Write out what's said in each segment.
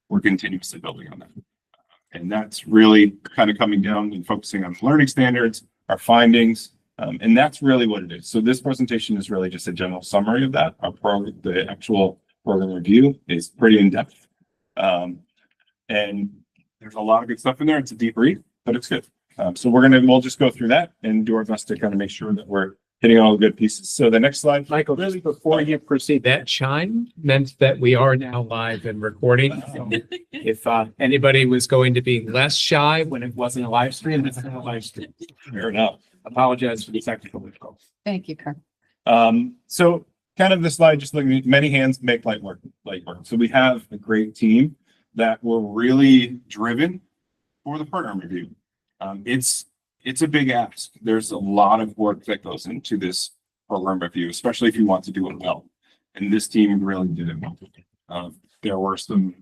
we're continuously building on that. And that's really kind of coming down and focusing on learning standards, our findings, and that's really what it is. So this presentation is really just a general summary of that. The actual program review is pretty in-depth. And there's a lot of good stuff in there. It's a deep read, but it's good. So we'll just go through that and do our best to kind of make sure that we're hitting all the good pieces. So the next slide. Michael, really before you proceed, that chime meant that we are now live and recording. So if anybody was going to be less shy when it wasn't a live stream, it's not a live stream. Fair enough. Apologize for the technical difficulties. Thank you, Kirk. So kind of this slide, just looking at many hands make light work. So we have a great team that were really driven for the program review. It's a big ask. There's a lot of work that goes into this program review, especially if you want to do it well. And this team really did it well. There were some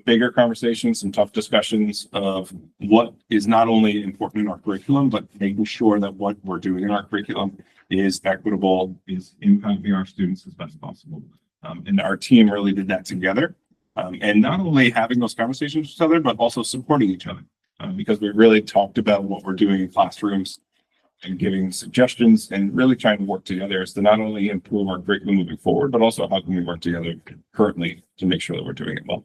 bigger conversations, some tough discussions of what is not only important in our curriculum, but making sure that what we're doing in our curriculum is equitable, is impacting our students as best possible. And our team really did that together. And not only having those conversations with each other, but also supporting each other. Because we really talked about what we're doing in classrooms and giving suggestions and really trying to work together as to not only improve our curriculum moving forward, but also how can we work together currently to make sure that we're doing it well.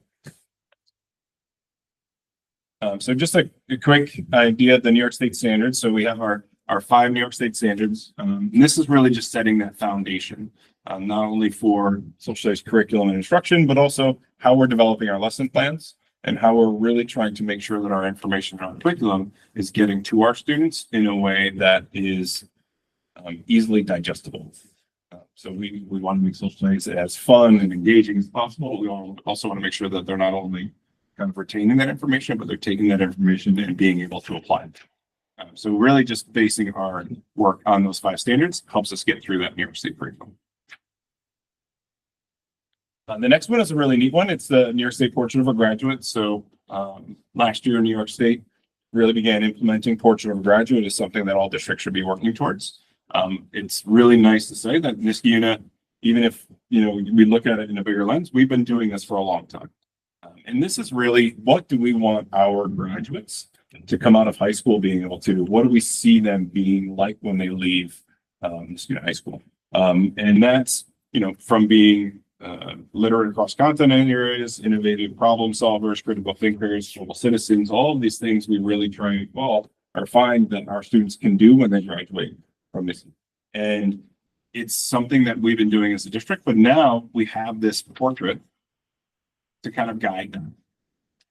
So just a quick idea of the New York State standards. So we have our 5 New York State standards. And this is really just setting that foundation, not only for social studies curriculum and instruction, but also how we're developing our lesson plans and how we're really trying to make sure that our information on curriculum is getting to our students in a way that is easily digestible. So we want to make social studies as fun and engaging as possible. We also want to make sure that they're not only kind of retaining that information, but they're taking that information and being able to apply it. So really just basing our work on those 5 standards helps us get through that New York State curriculum. The next one is a really neat one. It's the New York State Portrait of a Graduate. So last year, New York State really began implementing Portrait of a Graduate as something that all districts should be working towards. It's really nice to say that Niskayuna, even if we look at it in a bigger lens, we've been doing this for a long time. And this is really, what do we want our graduates to come out of high school being able to do? What do we see them being like when they leave Niskayuna High School? And that's, from being literate across continent areas, innovative problem solvers, critical thinkers, global citizens, all of these things we really try and evolve or find that our students can do when they graduate from this. And it's something that we've been doing as a district, but now we have this portrait to kind of guide them.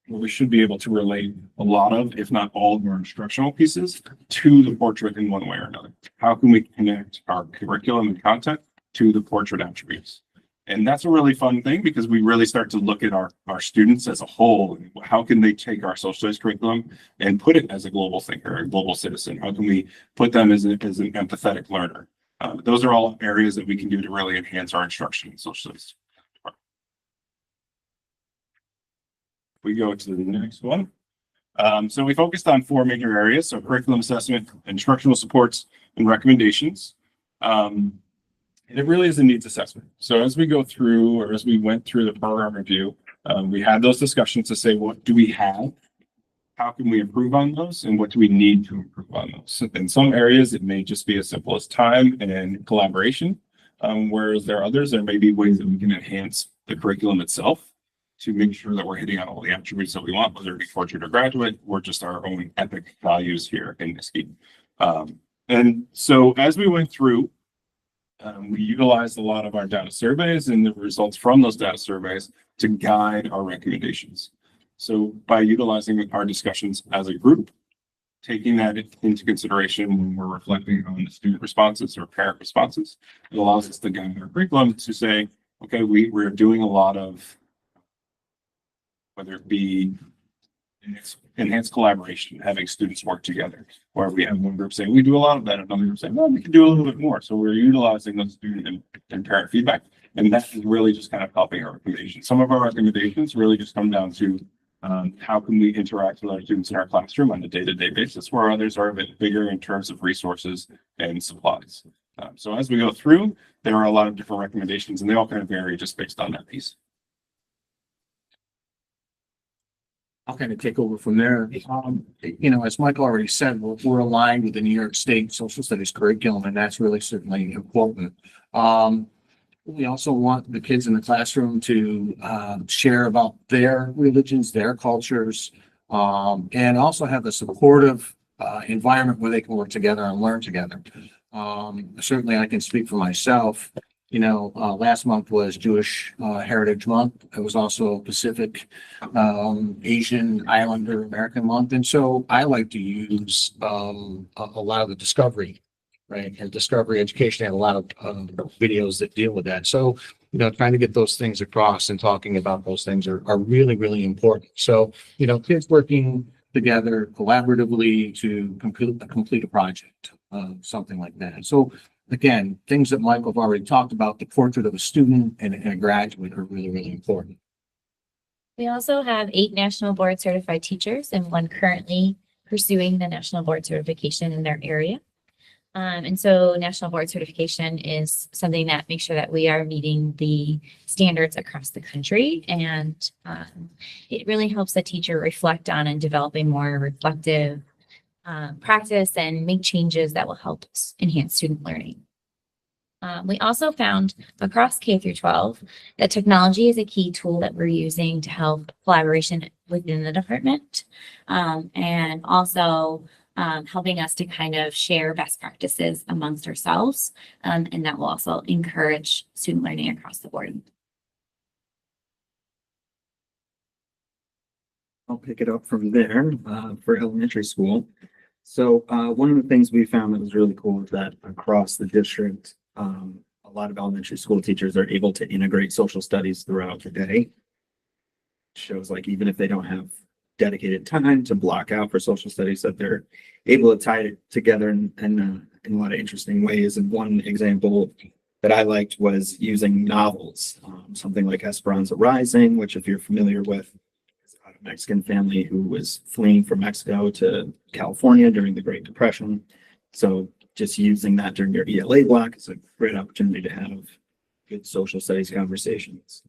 We should be able to relate a lot of, if not all of our instructional pieces to the portrait in one way or another. How can we connect our curriculum and content to the portrait attributes? And that's a really fun thing because we really start to look at our students as a whole. How can they take our social studies curriculum and put it as a global thinker, a global citizen? How can we put them as an empathetic learner? Those are all areas that we can do to really enhance our instruction in social studies. We go to the next one. So we focused on 4 major areas. So curriculum assessment, instructional supports, and recommendations. It really is a needs assessment. So as we go through, or as we went through the program review, we had those discussions to say, what do we have? How can we improve on those? And what do we need to improve on those? So in some areas, it may just be as simple as time and collaboration. Whereas there are others, there may be ways that we can enhance the curriculum itself to make sure that we're hitting on all the attributes that we want, whether it be portrait or graduate, or just our own epic values here in Niskayuna. And so as we went through, we utilized a lot of our data surveys and the results from those data surveys to guide our recommendations. So by utilizing our discussions as a group, taking that into consideration when we're reflecting on the student responses or parent responses, it allows us to guide our curriculum to say, okay, we're doing a lot of, whether it be enhanced collaboration, having students work together, where we have one group saying we do a lot of that, another group saying, well, we can do a little bit more. So we're utilizing those student and parent feedback, and that is really just kind of helping our recommendations. Some of our recommendations really just come down to how can we interact with our students in our classroom on a day-to-day basis, where others are a bit bigger in terms of resources and supplies. So as we go through, there are a lot of different recommendations, and they all kind of vary just based on that piece. I'll kind of take over from there. As Michael already said, we're aligned with the New York State Social Studies curriculum, and that's really certainly important. We also want the kids in the classroom to share about their religions, their cultures, and also have a supportive environment where they can work together and learn together. Certainly, I can speak for myself. Last month was Jewish Heritage Month. It was also Pacific Asian Islander American Month. And so I like to use a lot of the discovery, right? And discovery education had a lot of videos that deal with that. So, trying to get those things across and talking about those things are really, really important. So, kids working together collaboratively to complete a project, something like that. So again, things that Michael have already talked about, the portrait of a student and a graduate are really, really important. We also have 8 national board certified teachers and 1 currently pursuing the national board certification in their area. And so national board certification is something that makes sure that we are meeting the standards across the country. And it really helps the teacher reflect on and develop a more reflective practice and make changes that will help enhance student learning. We also found across K through 12 that technology is a key tool that we're using to help collaboration within the department, and also helping us to kind of share best practices amongst ourselves, and that will also encourage student learning across the board. I'll pick it up from there for elementary school. So one of the things we found that was really cool is that across the district, a lot of elementary school teachers are able to integrate social studies throughout the day. Shows like even if they don't have dedicated time to block out for social studies, that they're able to tie it together in a lot of interesting ways. And one example that I liked was using novels, something like Esperanza Rising, which if you're familiar with, is about a Mexican family who was fleeing from Mexico to California during the Great Depression. So just using that during your ELA block is a great opportunity to have good social studies conversations.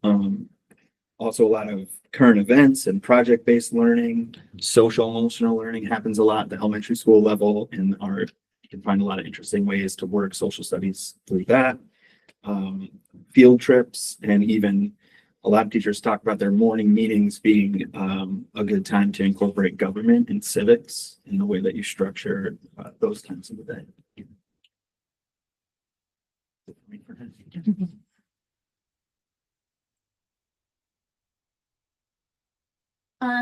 Also, a lot of current events and project-based learning, social emotional learning happens a lot at the elementary school level, and you can find a lot of interesting ways to work social studies through that. Field trips, and even a lot of teachers talk about their morning meetings being a good time to incorporate government and civics in the way that you structure those times of the day.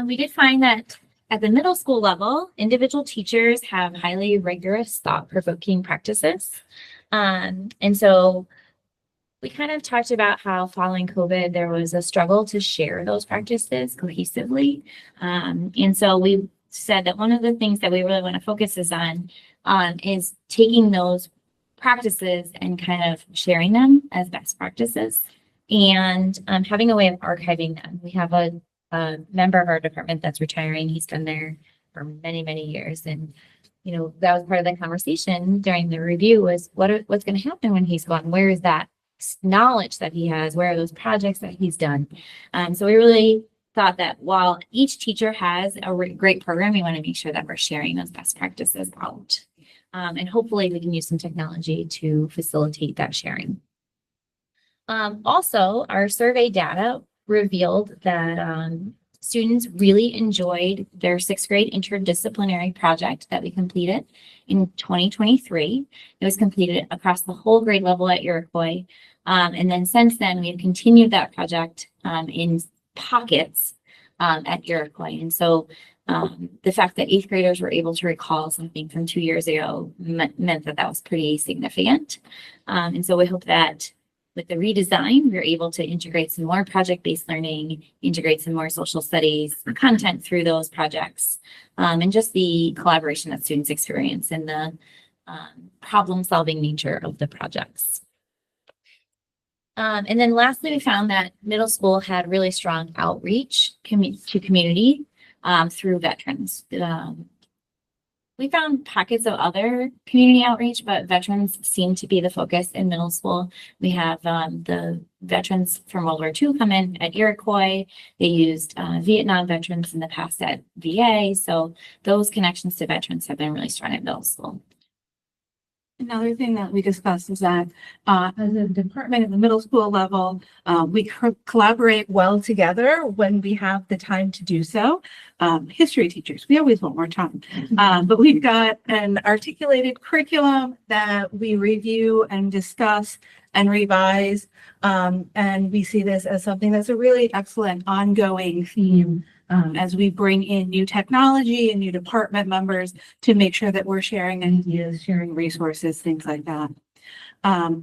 We did find that at the middle school level, individual teachers have highly rigorous, thought-provoking practices. And so we kind of talked about how following COVID, there was a struggle to share those practices cohesively. And so we said that one of the things that we really want to focus on is taking those practices and kind of sharing them as best practices and having a way of archiving them. We have a member of our department that's retiring. He's been there for many, many years. And, that was part of the conversation during the review was what's going to happen when he's gone? Where is that knowledge that he has? Where are those projects that he's done? So we really thought that while each teacher has a great program, we want to make sure that we're sharing those best practices out. And hopefully we can use some technology to facilitate that sharing. Also, our survey data revealed that students really enjoyed their 6th grade interdisciplinary project that we completed in 2023. It was completed across the whole grade level at Iroquois. And then since then, we've continued that project in pockets at Iroquois. And so the fact that 8th graders were able to recall something from 2 years ago meant that was pretty significant. And so we hope that with the redesign, we're able to integrate some more project-based learning, integrate some more social studies content through those projects, and just the collaboration that students experience and the problem-solving nature of the projects. And then lastly, we found that middle school had really strong outreach to community through veterans. We found pockets of other community outreach, but veterans seem to be the focus in middle school. We have the veterans from World War II come in at Iroquois. They used Vietnam veterans in the past at VA. So those connections to veterans have been really strong at middle school. Another thing that we discussed is that as a department at the middle school level, we collaborate well together when we have the time to do so. History teachers, we always want more time, but we've got an articulated curriculum that we review and discuss and revise. And we see this as something that's a really excellent ongoing theme as we bring in new technology and new department members to make sure that we're sharing ideas, sharing resources, things like that.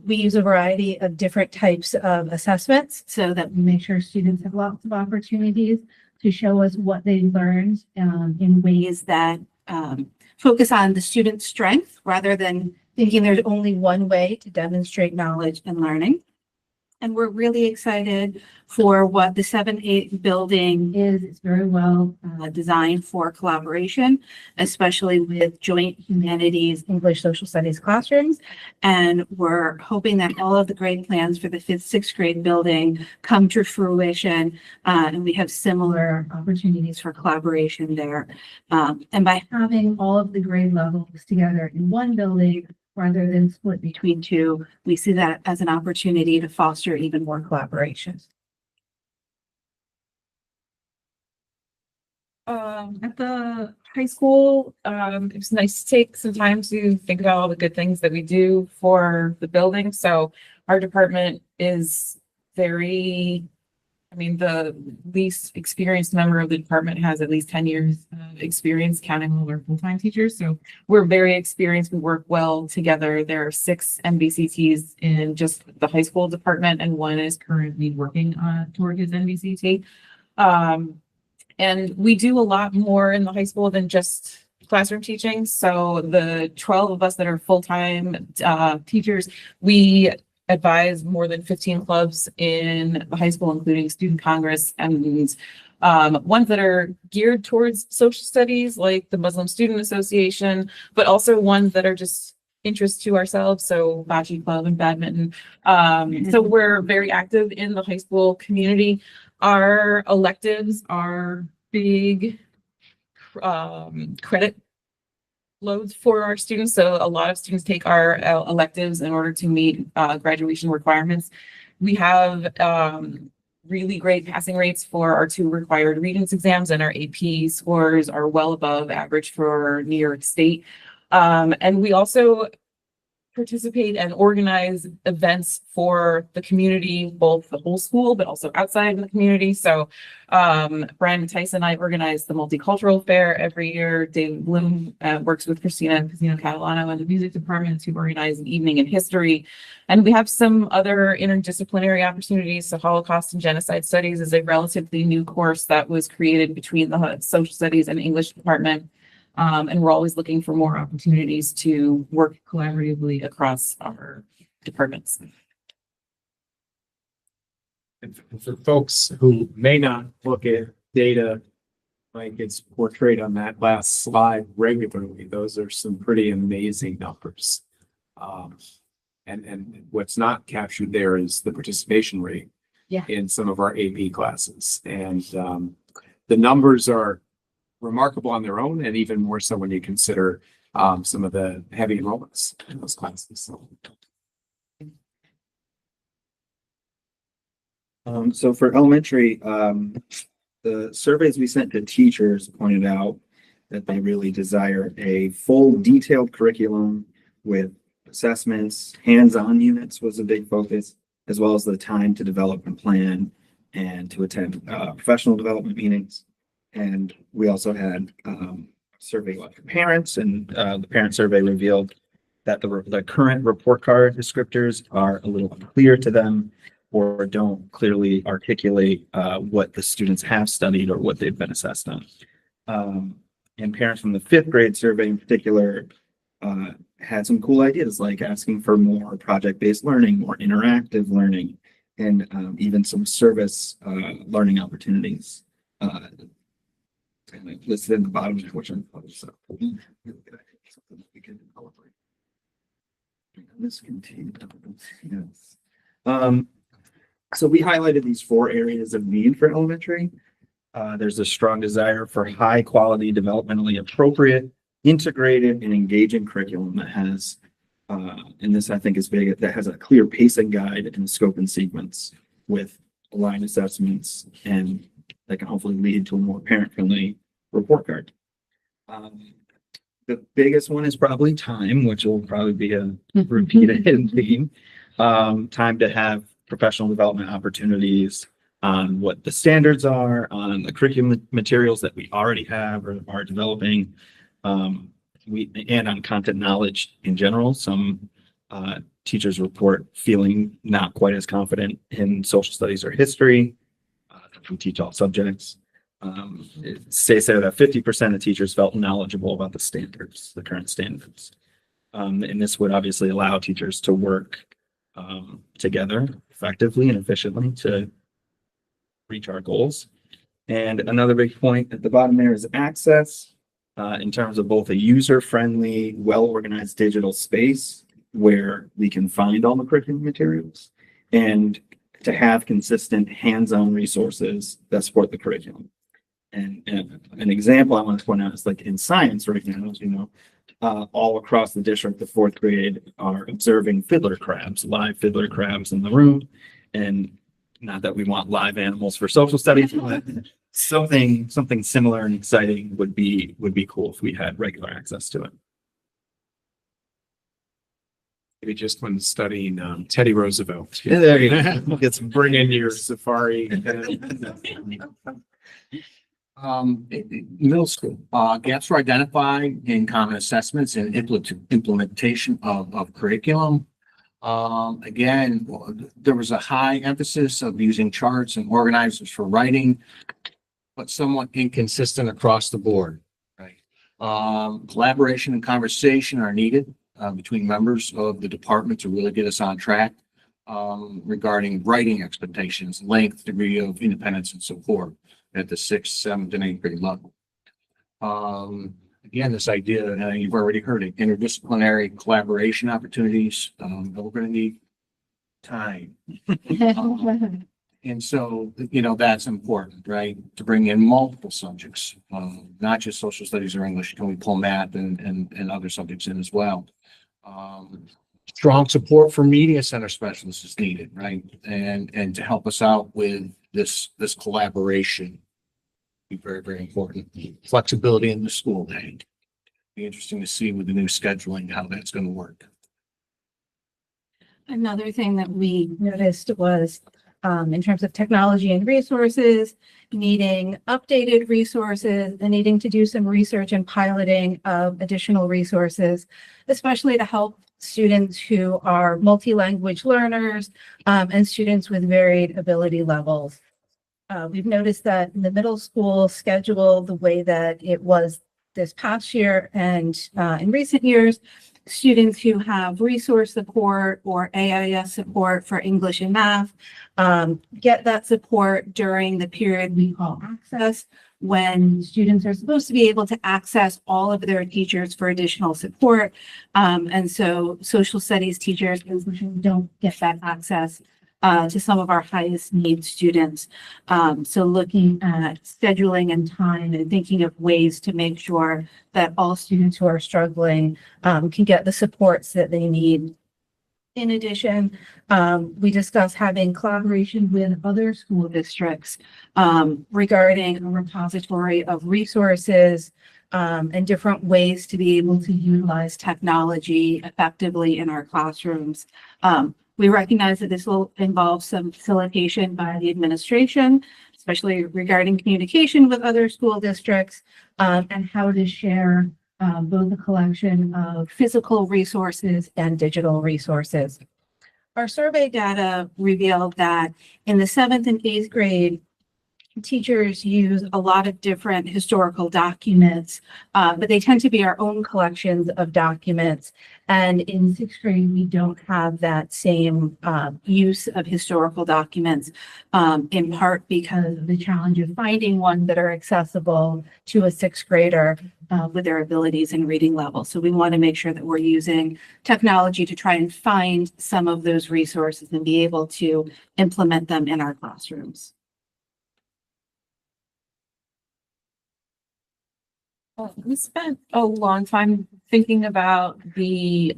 We use a variety of different types of assessments so that we make sure students have lots of opportunities to show us what they learned in ways that focus on the student's strength rather than thinking there's only one way to demonstrate knowledge and learning. And we're really excited for what the 7-8 building is. It's very well designed for collaboration, especially with joint humanities, English, social studies classrooms. And we're hoping that all of the grade plans for the 5th, 6th grade building come to fruition. And we have similar opportunities for collaboration there. And by having all of the grade levels together in one building, rather than split between two, we see that as an opportunity to foster even more collaboration. At the high school, it was nice to take some time to think about all the good things that we do for the building. So our department is very, the least experienced member of the department has at least 10 years of experience, counting all our full-time teachers. So we're very experienced. We work well together. There are 6 MBCTs in just the high school department, and 1 is currently working toward his NBCT. And we do a lot more in the high school than just classroom teaching. So the 12 of us that are full-time teachers, we advise more than 15 clubs in the high school, including Student Congress and ones that are geared towards social studies, like the Muslim Student Association, but also ones that are just interest to ourselves. So Bocce Club and badminton. So we're very active in the high school community. Our electives are big credit loads for our students. So a lot of students take our electives in order to meet graduation requirements. We have really great passing rates for our 2 required Regents exams, and our AP scores are well above average for New York State. And we also participate and organize events for the community, both the whole school, but also outside of the community. So Brian Tyson and I organize the Multicultural Fair every year. David Bloom works with Christina Catalano in the music department to organize an evening in history. And we have some other interdisciplinary opportunities. So Holocaust and Genocide Studies is a relatively new course that was created between the social studies and English department. And we're always looking for more opportunities to work collaboratively across our departments. And for folks who may not look at data like it's portrayed on that last slide regularly, those are some pretty amazing numbers. And what's not captured there is the participation rate in some of our AP classes. And the numbers are remarkable on their own, and even more so when you consider some of the heavy enrollments in those classes. So for elementary, the surveys we sent to teachers pointed out that they really desire a full detailed curriculum with assessments. Hands-on units was a big focus, as well as the time to develop and plan and to attend professional development meetings. And we also had a survey of parents, and the parent survey revealed that the current report card descriptors are a little unclear to them, or don't clearly articulate what the students have studied or what they've been assessed on. And parents from the 5th grade survey in particular had some cool ideas, like asking for more project-based learning, more interactive learning, and even some service learning opportunities And I listed in the bottom, which I'm so. We can incorporate. This contained evidence, yes. So we highlighted these 4 areas of need for elementary. There's a strong desire for high quality, developmentally appropriate, integrated and engaging curriculum that has, and this I think is big, that has a clear pacing guide and scope and sequence with aligned assessments, and that can hopefully lead to a more parent-friendly report card. The biggest one is probably time, which will probably be a repeated theme. Time to have professional development opportunities on what the standards are, on the curriculum materials that we already have or are developing, and on content knowledge in general. Some teachers report feeling not quite as confident in social studies or history. We teach all subjects. It states there that 50% of teachers felt knowledgeable about the standards, the current standards. And this would obviously allow teachers to work together effectively and efficiently to reach our goals. And another big point at the bottom there is access, in terms of both a user-friendly, well-organized digital space where we can find all the curriculum materials, and to have consistent hands-on resources that support the curriculum. And an example I want to point out is like in science right now, as you know, all across the district, the 4th grade are observing fiddler crabs, live fiddler crabs in the room. And not that we want live animals for social studies, but something similar and exciting would be cool if we had regular access to it. Maybe just when studying Teddy Roosevelt. Yeah, there you go. Get some Bring in your safari. Middle school, gaps were identified in common assessments and implementation of curriculum. Again, there was a high emphasis of using charts and organizers for writing, but somewhat inconsistent across the board. Right. Collaboration and conversation are needed between members of the department to really get us on track regarding writing expectations, length, degree of independence, and so forth at the 6th, 7th, and 8th grade level. Again, this idea, you've already heard it, interdisciplinary collaboration opportunities, that we're going to need time. And so, that's important, right? To bring in multiple subjects, not just social studies or English. Can we pull math and other subjects in as well? Strong support for media center specialists is needed, right? And to help us out with this collaboration. Be very, very important. Flexibility in the school day. Be interesting to see with the new scheduling, how that's going to work. Another thing that we noticed was, in terms of technology and resources, needing updated resources and needing to do some research and piloting of additional resources, especially to help students who are multi-language learners, and students with varied ability levels. We've noticed that in the middle school schedule, the way that it was this past year and in recent years, students who have resource support or AIS support for English and math get that support during the period we call access, when students are supposed to be able to access all of their teachers for additional support. And so social studies teachers don't get that access to some of our highest need students. So looking at scheduling and time and thinking of ways to make sure that all students who are struggling can get the supports that they need. In addition, we discussed having collaboration with other school districts regarding a repository of resources and different ways to be able to utilize technology effectively in our classrooms. We recognize that this will involve some facilitation by the administration, especially regarding communication with other school districts, and how to share both a collection of physical resources and digital resources. Our survey data revealed that in the 7th and 8th grade, teachers use a lot of different historical documents, but they tend to be our own collections of documents. And in sixth grade, we don't have that same use of historical documents, in part because of the challenge of finding ones that are accessible to a sixth grader with their abilities and reading level. So we want to make sure that we're using technology to try and find some of those resources and be able to implement them in our classrooms. We spent a long time thinking about the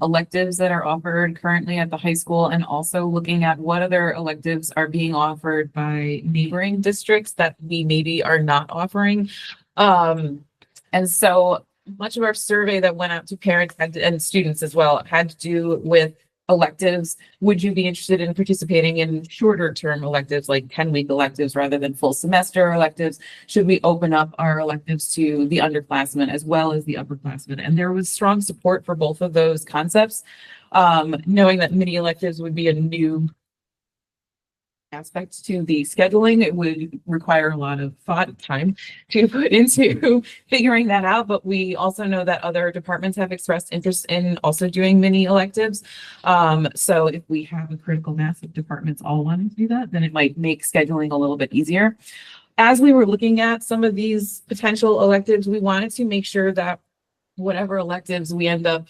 electives that are offered currently at the high school and also looking at what other electives are being offered by neighboring districts that we maybe are not offering. And so much of our survey that went out to parents and students as well had to do with electives. Would you be interested in participating in shorter term electives like 10-week electives rather than full semester electives? Should we open up our electives to the underclassmen as well as the upperclassmen? And there was strong support for both of those concepts, knowing that mini electives would be a new aspects to the scheduling. It would require a lot of thought and time to put into figuring that out. But we also know that other departments have expressed interest in also doing mini electives. So if we have a critical mass of departments all wanting to do that, then it might make scheduling a little bit easier. As we were looking at some of these potential electives, we wanted to make sure that whatever electives we end up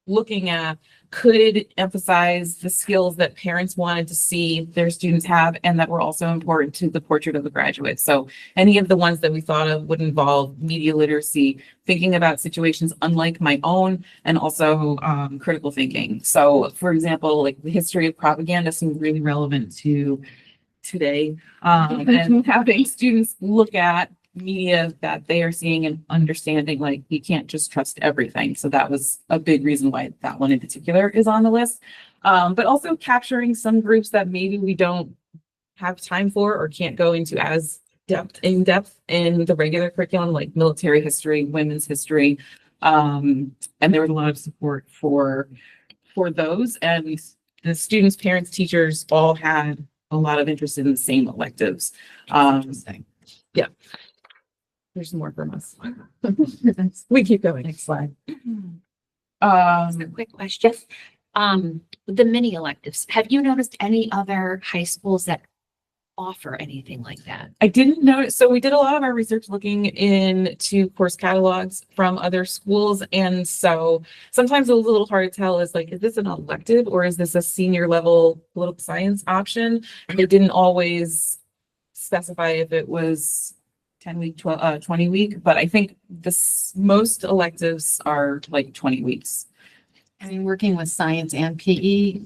looking at could emphasize the skills that parents wanted to see their students have and that were also important to the portrait of the graduate. So any of the ones that we thought of would involve media literacy, thinking about situations unlike my own, and also critical thinking. So for example, like the history of propaganda seemed really relevant to today, and having students look at media that they are seeing and understanding, like you can't just trust everything. So that was a big reason why that one in particular is on the list. But also capturing some groups that maybe we don't have time for or can't go into as in depth in the regular curriculum, like military history, women's history. And there was a lot of support for those, and the students, parents, teachers all had a lot of interest in the same electives. Yeah. There's more from us. We keep going. Next slide. Just a quick question. The mini electives, have you noticed any other high schools that offer anything like that? I didn't notice. So we did a lot of our research looking into course catalogs from other schools. And so sometimes it was a little hard to tell is like, is this an elective or is this a senior level political science option? They didn't always specify if it was 10-week, 20-week, but I think most electives are like 20 weeks. I mean, working with science and PE,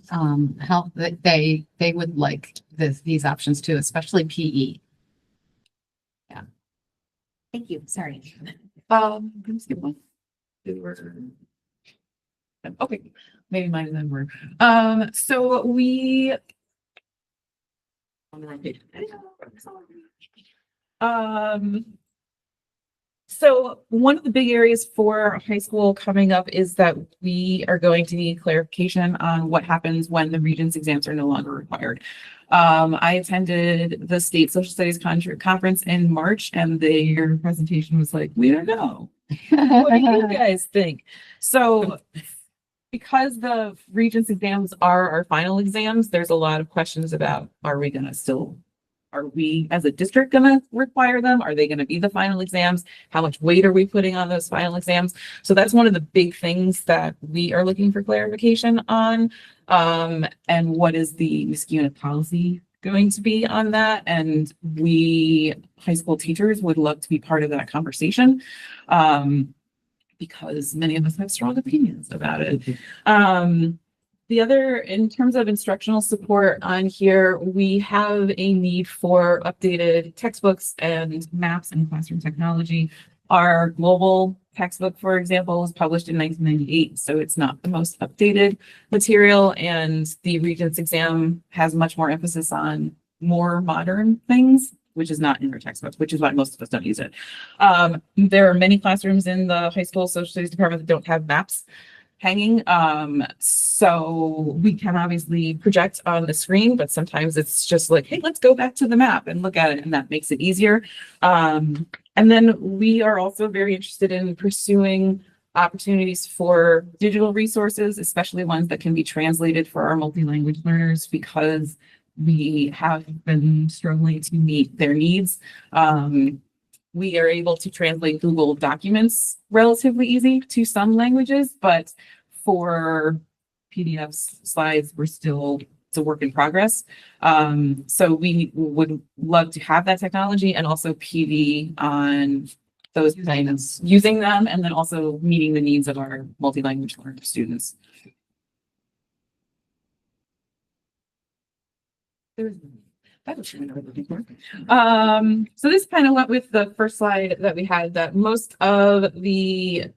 help that they would like these options too, especially PE. Yeah. Thank you. Sorry. Let's skip one. Okay, maybe mine and then we're, so we on the wrong page. So one of the big areas for high school coming up is that we are going to need clarification on what happens when the Regents exams are no longer required. I attended the state social studies conference in March, and their presentation was like, we don't know. What do you guys think? So because the Regents exams are our final exams, there's a lot of questions about, are we as a district going to require them? Are they going to be the final exams? How much weight are we putting on those final exams? So that's one of the big things that we are looking for clarification on. And what is the Niskayuna policy going to be on that? And we high school teachers would love to be part of that conversation, because many of us have strong opinions about it. The other, in terms of instructional support on here, we have a need for updated textbooks and maps and classroom technology. Our global textbook, for example, was published in 1998, so it's not the most updated material, and the Regents exam has much more emphasis on more modern things, which is not in our textbooks, which is why most of us don't use it. There are many classrooms in the high school social studies department that don't have maps. hanging. So we can obviously project on the screen, but sometimes it's just like, hey, let's go back to the map and look at it, and that makes it easier. And then we are also very interested in pursuing opportunities for digital resources, especially ones that can be translated for our multi-language learners, because we have been struggling to meet their needs. We are able to translate Google documents relatively easy to some languages, but for PDFs, slides, it's a work in progress. So we would love to have that technology and also PD on those things, using them, and then also meeting the needs of our multi-language learner students. So this kind of went with the first slide that we had, that most of the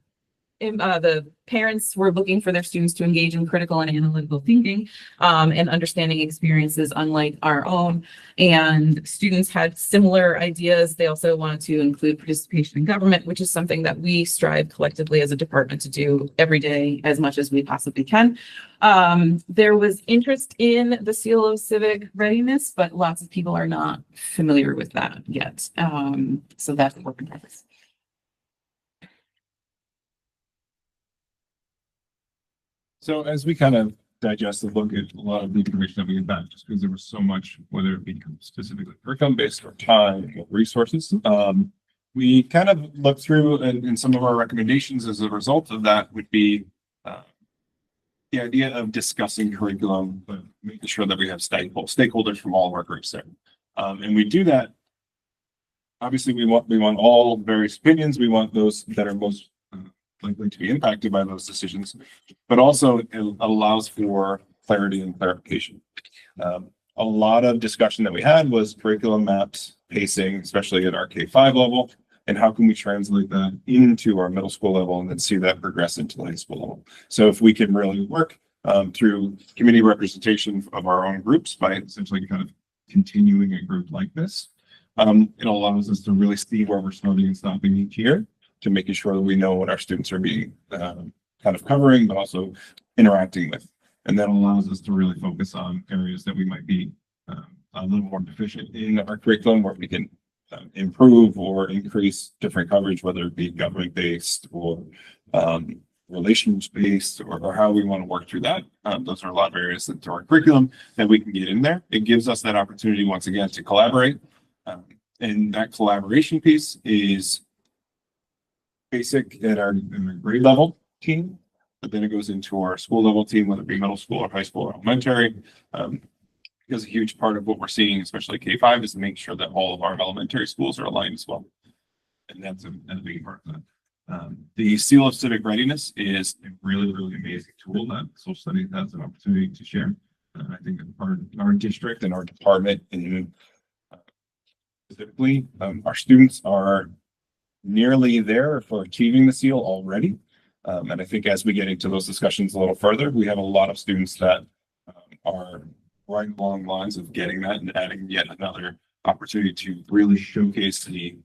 parents were looking for their students to engage in critical and analytical thinking and understanding experiences unlike our own. And students had similar ideas. They also wanted to include participation in government, which is something that we strive collectively as a department to do every day as much as we possibly can. There was interest in the Seal of Civic Readiness, but lots of people are not familiar with that yet. So that's a work in progress. So as we kind of digest and look at a lot of the information that we get back, just because there was so much, whether it be specifically curriculum based or time or resources, we kind of looked through and some of our recommendations as a result of that would be the idea of discussing curriculum, but making sure that we have stakeholders from all of our groups there. And we do that. Obviously, we want all various opinions. We want those that are most likely to be impacted by those decisions, but also it allows for clarity and clarification. A lot of discussion that we had was curriculum maps, pacing, especially at our K-5 level, and how can we translate that into our middle school level and then see that progress into the high school level. So if we can really work through community representation of our own groups by essentially kind of continuing a group like this, it allows us to really see where we're starting and stopping each year, to making sure that we know what our students are being kind of covering, but also interacting with. And that allows us to really focus on areas that we might be a little more deficient in our curriculum, where we can improve or increase different coverage, whether it be government-based or relations-based, or how we want to work through that. Those are a lot of areas into our curriculum that we can get in there. It gives us that opportunity, once again, to collaborate. And that collaboration piece is basic at our grade level team, but then it goes into our school level team, whether it be middle school or high school or elementary. Because a huge part of what we're seeing, especially K-5, is to make sure that all of our elementary schools are aligned as well. And that's a big part of that. The Seal of Civic Readiness is a really, really amazing tool that social studies has an opportunity to share. I think our district and our department, and specifically, our students are nearly there for achieving the seal already. And I think as we get into those discussions a little further, we have a lot of students that are right along the lines of getting that and adding yet another opportunity to really showcase the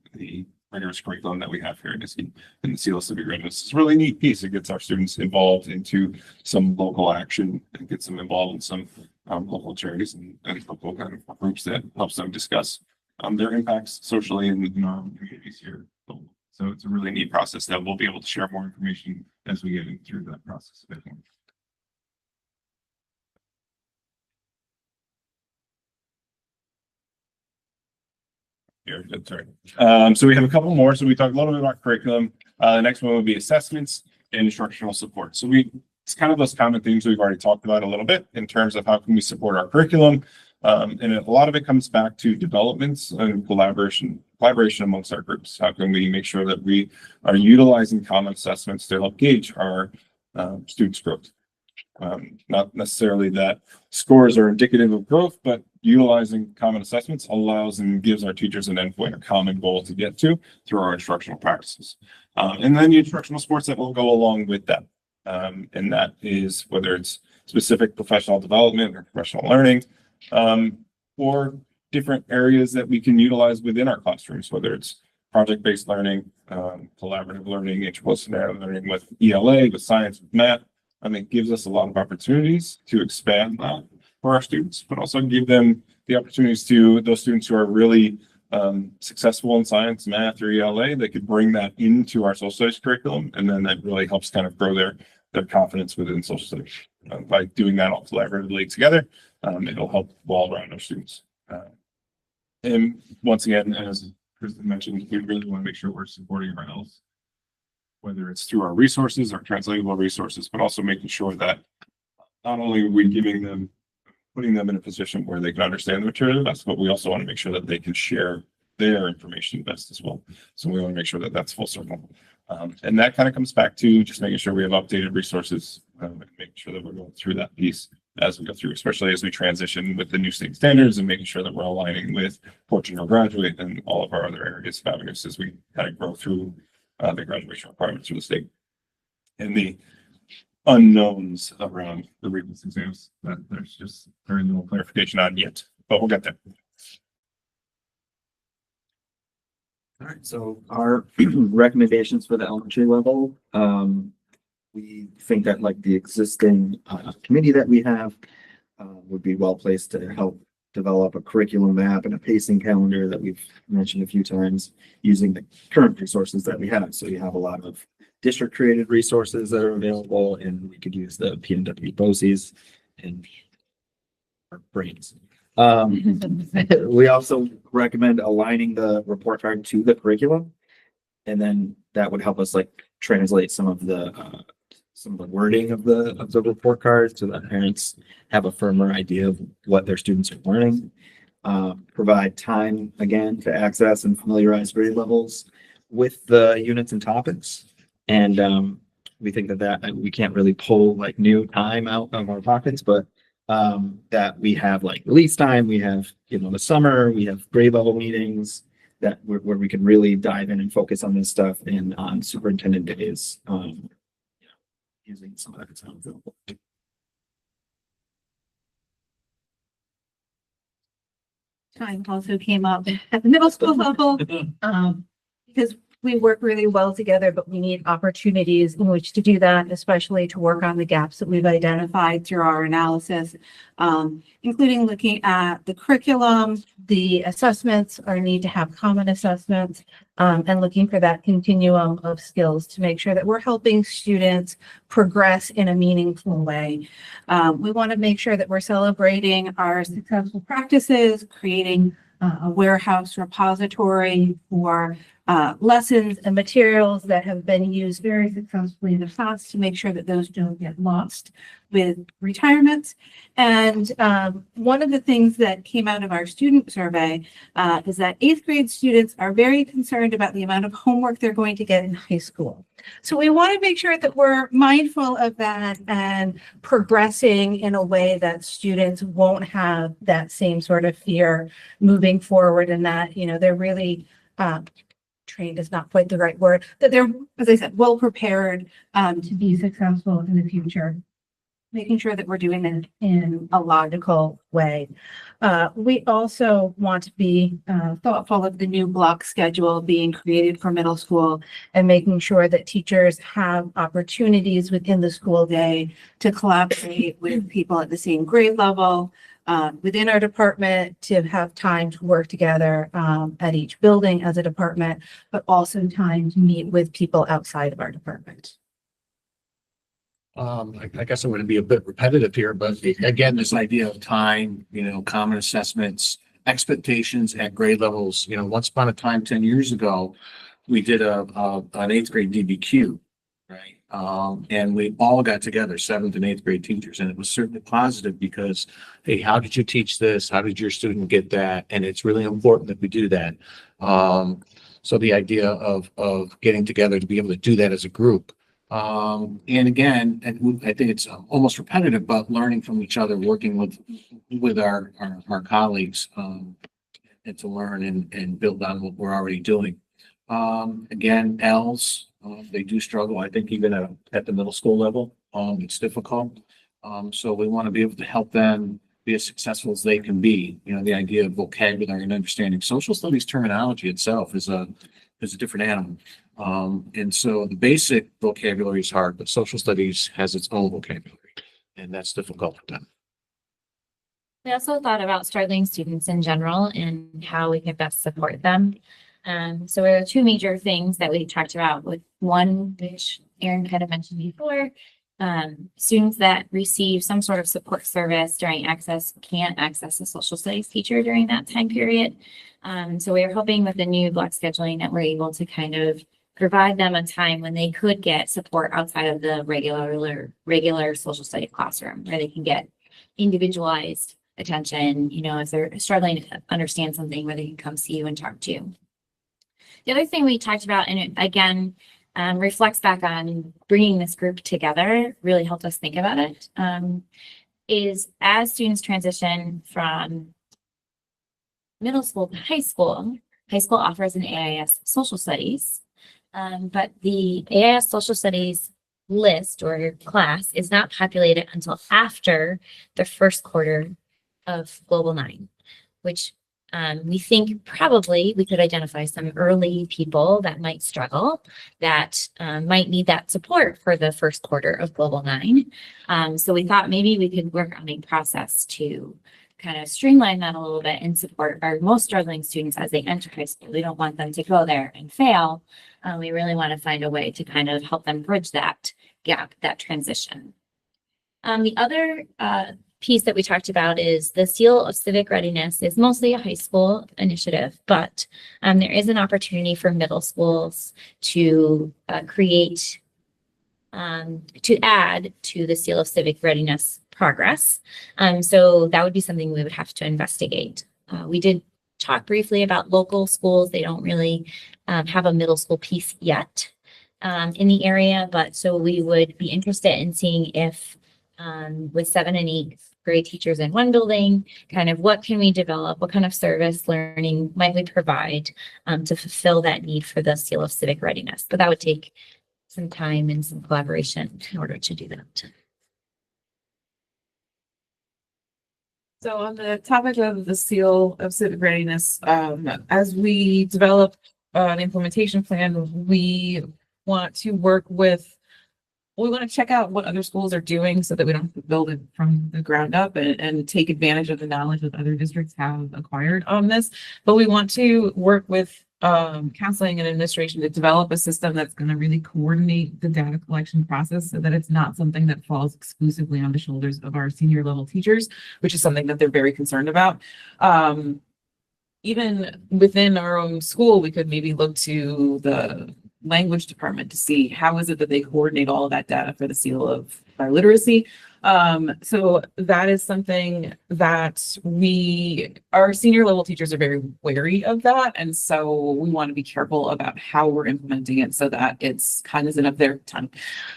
rigorous curriculum that we have here in the Seal of Civic Readiness. It's a really neat piece. It gets our students involved into some local action and gets them involved in some local charities and local kind of groups that helps them discuss their impacts socially in our communities here. So it's a really neat process that we'll be able to share more information as we get through that process a bit more. Here, good, sorry. So we have a couple more. So we talked a little bit about curriculum. The next one would be assessments and instructional support. So it's kind of those common themes we've already talked about a little bit in terms of how can we support our curriculum. And a lot of it comes back to developments and collaboration amongst our groups. How can we make sure that we are utilizing common assessments to help gauge our students' growth? Not necessarily that scores are indicative of growth, but utilizing common assessments allows and gives our teachers an endpoint, a common goal to get to through our instructional practices. And then the instructional supports that will go along with that. And that is whether it's specific professional development or professional learning, or different areas that we can utilize within our classrooms, whether it's project-based learning, collaborative learning, interdisciplinary learning with ELA, with science, with math. And it gives us a lot of opportunities to expand that for our students, but also give them the opportunities to those students who are really successful in science, math, or ELA. They could bring that into our social studies curriculum, and then that really helps kind of grow their confidence within social studies. By doing that all collaboratively together, it'll help all around our students. And once again, as Kristen mentioned, we really want to make sure we're supporting our health, whether it's through our resources, our translatable resources, but also making sure that not only are we putting them in a position where they can understand the material best, but we also want to make sure that they can share their information best as well. So we want to make sure that that's full circle. And that kind of comes back to just making sure we have updated resources, and making sure that we're going through that piece as we go through, especially as we transition with the new state standards and making sure that we're aligning with Portugal General Graduate and all of our other areas of avenues as we kind of grow through the graduation requirements for the state and the unknowns around the Regents exams that there's just very little clarification on yet, but we'll get there. All right, so our recommendations for the elementary level, we think that like the existing committee that we have would be well placed to help develop a curriculum map and a pacing calendar that we've mentioned a few times using the current resources that we have. So you have a lot of district created resources that are available, and we could use the PNW BOCES and our brains. We also recommend aligning the report card to the curriculum. And then that would help us like translate some of the wording of the report card so that parents have a firmer idea of what their students are learning. Provide time again to access and familiarize grade levels with the units and topics. And we think that we can't really pull like new time out of our pockets, but that we have like release time, we have, the summer, we have grade level meetings that where we can really dive in and focus on this stuff and on superintendent days, using some of that time available. Time also came up at the middle school level, because we work really well together, but we need opportunities in which to do that, especially to work on the gaps that we've identified through our analysis, including looking at the curriculum, the assessments, our need to have common assessments, and looking for that continuum of skills to make sure that we're helping students progress in a meaningful way. We want to make sure that we're celebrating our successful practices, creating a warehouse repository for lessons and materials that have been used very successfully in the past to make sure that those don't get lost with retirements. And one of the things that came out of our student survey is that 8th grade students are very concerned about the amount of homework they're going to get in high school. So we want to make sure that we're mindful of that and progressing in a way that students won't have that same sort of fear moving forward, and that, they're really trained is not quite the right word, that they're, as I said, well prepared to be successful in the future. Making sure that we're doing it in a logical way. We also want to be thoughtful of the new block schedule being created for middle school and making sure that teachers have opportunities within the school day to collaborate with people at the same grade level, within our department, to have time to work together at each building as a department, but also time to meet with people outside of our department. I guess I'm going to be a bit repetitive here, but again, this idea of time, common assessments, expectations at grade levels, once upon a time, 10 years ago, we did an 8th grade DBQ, right? And we all got together, 7th and 8th grade teachers, and it was certainly positive because, hey, how did you teach this? How did your student get that? And it's really important that we do that. So the idea of getting together to be able to do that as a group. And again, and I think it's almost repetitive, but learning from each other, working with our colleagues, and to learn and build on what we're already doing. Again, L's, they do struggle. I think even at the middle school level, it's difficult. So we want to be able to help them be as successful as they can be. The idea of vocabulary and understanding social studies terminology itself is is a different animal. And so the basic vocabulary is hard, but social studies has its own vocabulary, and that's difficult for them. We also thought about struggling students in general and how we could best support them. So there are two major things that we talked about with one, which Erin kind of mentioned before. Students that receive some sort of support service during can't access a social studies teacher during that time period. So we are hoping with the new block scheduling that we're able to kind of provide them a time when they could get support outside of the regular social studies classroom, where they can get individualized attention, if they're struggling to understand something, where they can come see you and talk to you. The other thing we talked about, and it again reflects back on bringing this group together, really helped us think about it, is as students transition from middle school to high school offers an AIS social studies, but the AIS social studies list or class is not populated until after the first quarter of Global 9, which we think probably we could identify some early people that might struggle, that might need that support for the first quarter of Global 9. So we thought maybe we could work on a process to kind of streamline that a little bit and support our most struggling students as they enter high school. We don't want them to go there and fail. We really want to find a way to kind of help them bridge that gap, that transition. The other piece that we talked about is the Seal of Civic Readiness is mostly a high school initiative, but there is an opportunity for middle schools to to add to the Seal of Civic Readiness progress. So that would be something we would have to investigate. We did talk briefly about local schools. They don't really have a middle school piece yet in the area, but so we would be interested in seeing if with 7th and 8th grade teachers in one building, kind of what can we develop, what kind of service learning might we provide to fulfill that need for the Seal of Civic Readiness. But that would take some time and some collaboration in order to do that. So on the topic of the Seal of Civic Readiness, as we develop an implementation plan, we want to check out what other schools are doing so that we don't have to build it from the ground up and take advantage of the knowledge that other districts have acquired on this. But we want to work with counseling and administration to develop a system that's going to really coordinate the data collection process so that it's not something that falls exclusively on the shoulders of our senior level teachers, which is something that they're very concerned about. Even within our own school, we could maybe look to the language department to see how is it that they coordinate all of that data for the Seal of Biliteracy. So that is something that our senior level teachers are very wary of that. And so we want to be careful about how we're implementing it so that it's cognizant of their time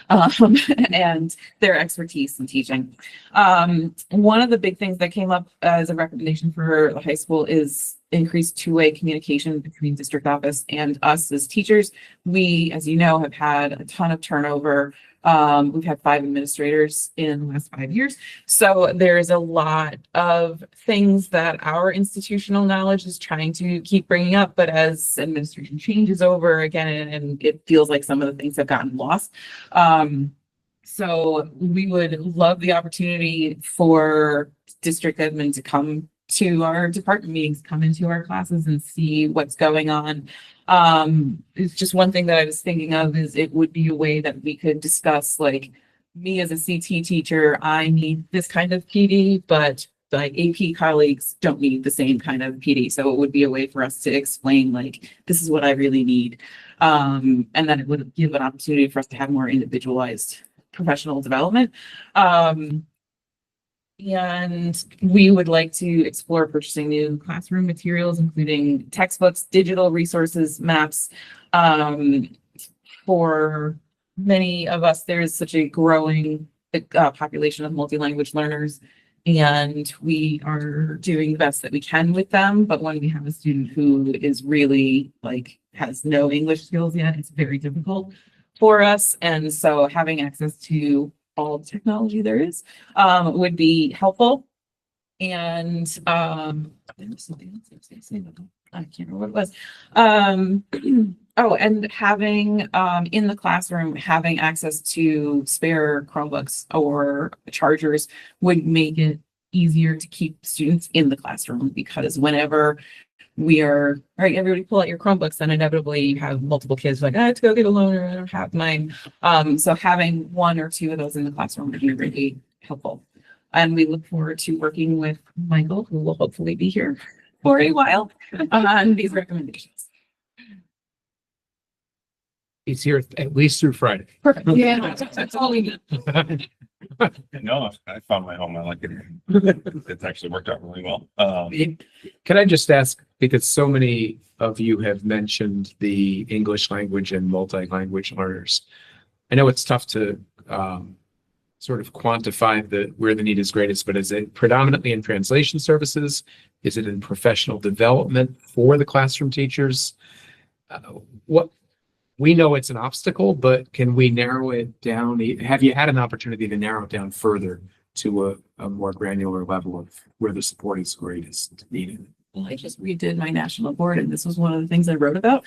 and their expertise in teaching. One of the big things that came up as a recommendation for the high school is increased two-way communication between district office and us as teachers. We, as you know, have had a ton of turnover. We've had 5 administrators in the last 5 years. So there's a lot of things that our institutional knowledge is trying to keep bringing up, but as administration changes over again, and it feels like some of the things have gotten lost. So we would love the opportunity for district admin to come to our department meetings, come into our classes and see what's going on. It's just one thing that I was thinking of is it would be a way that we could discuss, like, me as a CT teacher, I need this kind of PD, but like AP colleagues don't need the same kind of PD. So it would be a way for us to explain, like, this is what I really need. And then it would give an opportunity for us to have more individualized professional development. And we would like to explore purchasing new classroom materials, including textbooks, digital resources, maps. For many of us, there is such a growing population of multi-language learners, and we are doing the best that we can with them. But when we have a student who is really has no English skills yet, it's very difficult for us. And so having access to all the technology there is would be helpful. And there was something else I was going to say, but I can't remember what it was. Oh, and having, in the classroom, having access to spare Chromebooks or chargers would make it easier to keep students in the classroom, because whenever we are, all right, everybody pull out your Chromebooks, then inevitably you have multiple kids like, I have to go get a loaner, I don't have mine. So having one or two of those in the classroom would be really helpful. And we look forward to working with Michael, who will hopefully be here for a while, on these recommendations. He's here at least through Friday. Perfect. Yeah, that's all we need. No, I found my home. I like it. It's actually worked out really well. Can I just ask, because so many of you have mentioned the English language and multi-language learners. I know it's tough to sort of quantify where the need is greatest, but is it predominantly in translation services? Is it in professional development for the classroom teachers? What we know it's an obstacle, but can we narrow it down? Have you had an opportunity to narrow it down further to a more granular level of where the support is greatest needed? Well, I just redid my national board, and this was one of the things I wrote about.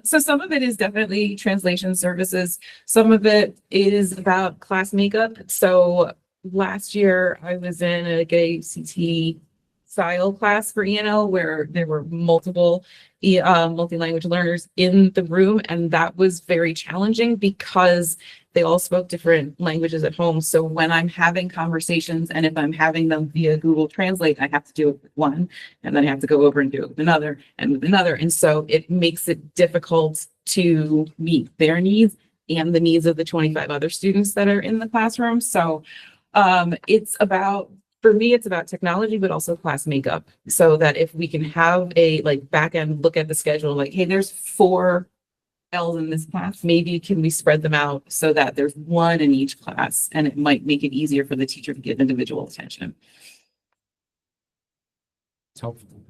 So some of it is definitely translation services. Some of it is about class makeup. So last year I was in a CT style class for ENL where there were multiple multi-language learners in the room, and that was very challenging because they all spoke different languages at home. So when I'm having conversations, and if I'm having them via Google Translate, I have to do it with one, and then I have to go over and do it with another and with another. And so it makes it difficult to meet their needs and the needs of the 25 other students that are in the classroom. So it's about, for me, it's about technology, but also class makeup, so that if we can have a back end look at the schedule, like, hey, there's 4 L's in this class, maybe can we spread them out so that there's one in each class, and it might make it easier for the teacher to give individual attention. It's helpful.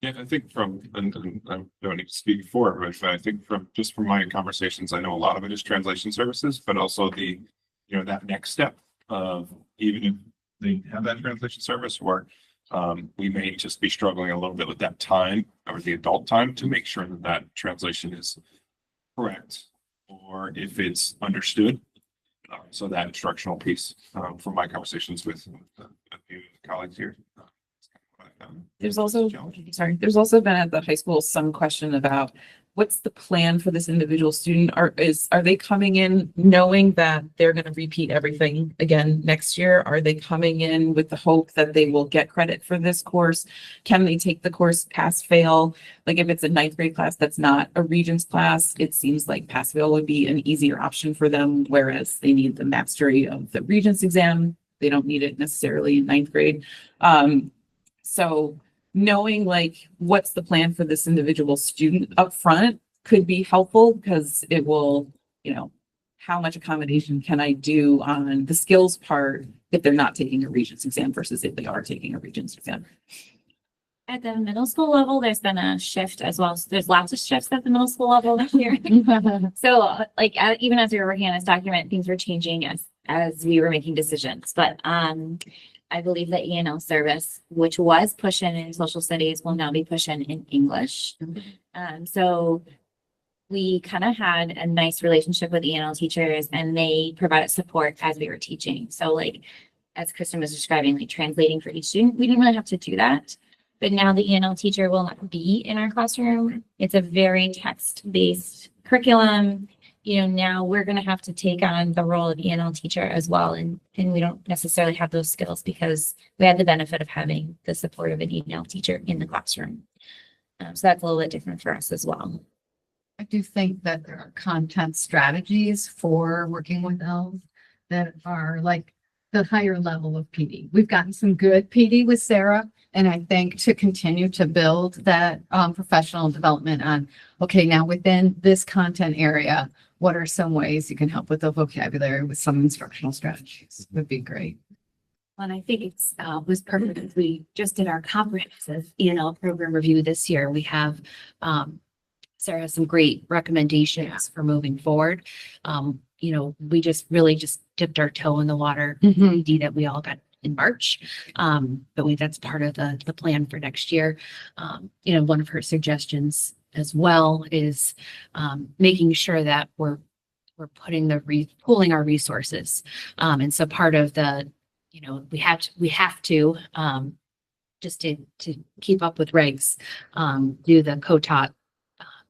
Yeah, I think and I don't need to speak for it, but I think from my conversations, I know a lot of it is translation services, but also that next step of, even if they have that translation service, or we may just be struggling a little bit with that time, or the adult time, to make sure that translation is correct, or if it's understood. So that instructional piece, from my conversations with a few colleagues here. There's also been at the high school some question about what's the plan for this individual student? Are they coming in knowing that they're going to repeat everything again next year? Are they coming in with the hope that they will get credit for this course? Can they take the course pass fail? Like, if it's a 9th grade class that's not a Regents class, it seems like pass fail would be an easier option for them, whereas they need the mastery of the Regents exam. They don't need it necessarily in 9th grade. So knowing what's the plan for this individual student up front could be helpful, because it will, how much accommodation can I do on the skills part if they're not taking a Regents exam versus if they are taking a Regents exam. At the middle school level, there's been a shift as well. So there's lots of shifts at the middle school level this year. So even as we were working on this document, things were changing as we were making decisions. But I believe the ENL service, which was pushing in social studies, will now be pushing in English. So we kind of had a nice relationship with ENL teachers, and they provided support as we were teaching. So as Kristen was describing, translating for each student, we didn't really have to do that. But now the ENL teacher will not be in our classroom. It's a very text-based curriculum. Now we're going to have to take on the role of ENL teacher as well. And we don't necessarily have those skills because we had the benefit of having the support of an ENL teacher in the classroom. So that's a little bit different for us as well. I do think that there are content strategies for working with ELs that are like the higher level of PD. We've gotten some good PD with Sarah, and I think to continue to build that professional development on, okay, now within this content area, what are some ways you can help with the vocabulary with some instructional strategies would be great. And I think it's was perfect as we just did our comprehensive ENL program review this year. We have Sarah has some great recommendations for moving forward. We just really dipped our toe in the water. That we all got in March. But that's part of the plan for next year. One of her suggestions as well is making sure that we're putting pooling our resources. And so part of we have to just to keep up with regs, do the co-taught